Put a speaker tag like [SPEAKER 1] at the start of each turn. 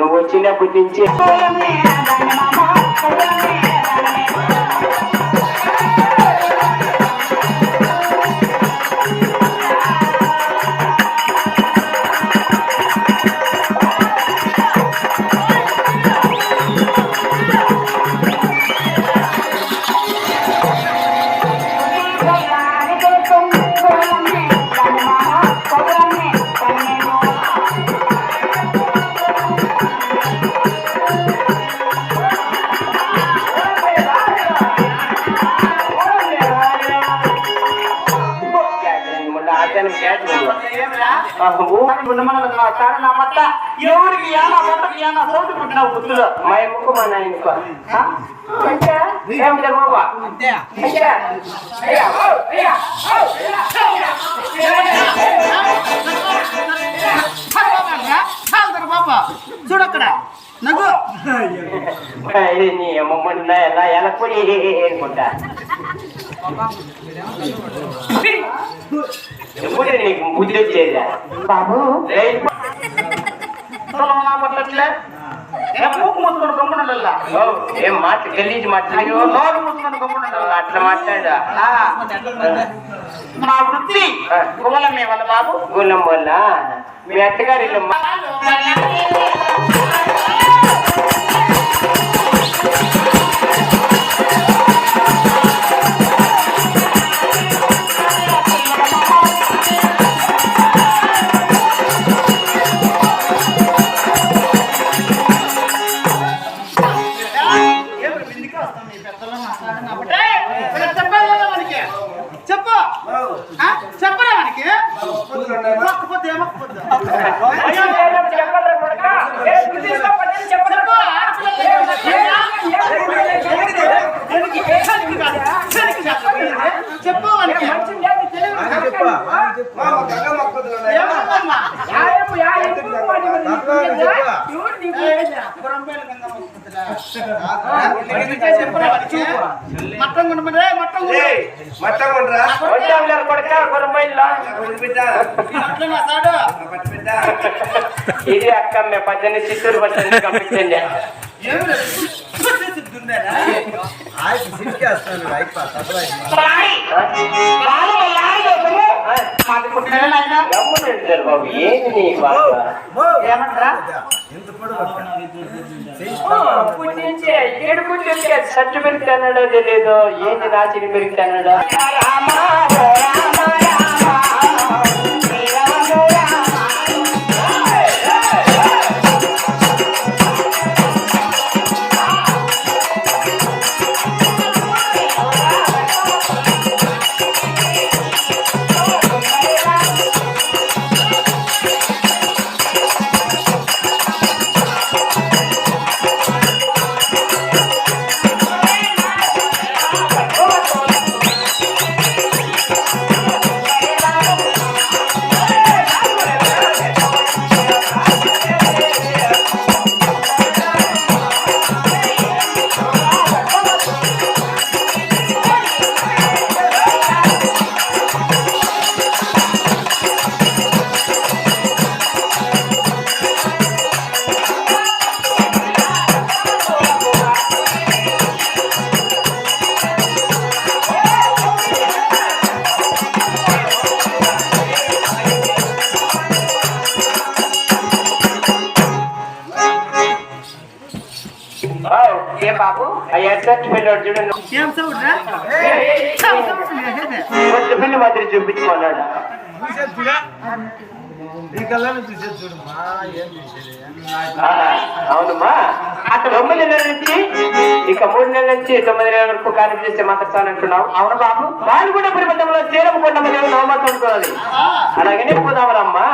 [SPEAKER 1] నువ్వు వచ్చినప్పటి నుంచి
[SPEAKER 2] ఎవరికి ఏనా బట్టకి ఏనా సౌండ్ పుట్టినావు గుర్తులో
[SPEAKER 1] మా ఎమ్మకు మా నాయనకు
[SPEAKER 2] చూడక్కడ నగు
[SPEAKER 1] నీ అమ్మమ్మ ఎలా ఎలా పోయి అనుకుంటా ఎప్పుడే నీకు బుద్ధి వచ్చేదా
[SPEAKER 2] బాబు పట్లట్లే మూసుకొని గమ్మునల్లా
[SPEAKER 1] ఏం మాట గలీజ్ మాట్లాడు
[SPEAKER 2] నోరు మూసుకొని గమ్మునల్లా
[SPEAKER 1] అట్లా మాట్లాడా
[SPEAKER 2] మా వృత్తి గుమలమ్మే వాళ్ళ బాబు
[SPEAKER 1] గుణం వల్ల మీ అత్తగారి
[SPEAKER 2] చెప్పు చెప్పరా మనకి చెప్పు మట్టం కొనమరే మట్టం
[SPEAKER 1] ఇది అక్క మేము 18 చిత్తూరు పచ్చని పంపించండి బాబు ఏంది సట్టు పెరుగుతానో తెలియదు ఏంది నాచిని పెరుగుతానో బాబు చూడండి పిల్లి మాదిరి చూపించుకున్నాడు అవునమ్మా అక్కడ 9 నెలల నుంచి ఇక 3 నెలల నుంచి 9 నెలల వరకు కార్యం చేస్తే మాట్లాడుతానంటున్నావు అవును బాబు వాళ్ళు కూడా పరిమితంలో చేరము కొండ నవమాడుకోవాలి అలాగనే పోదామరమ్మా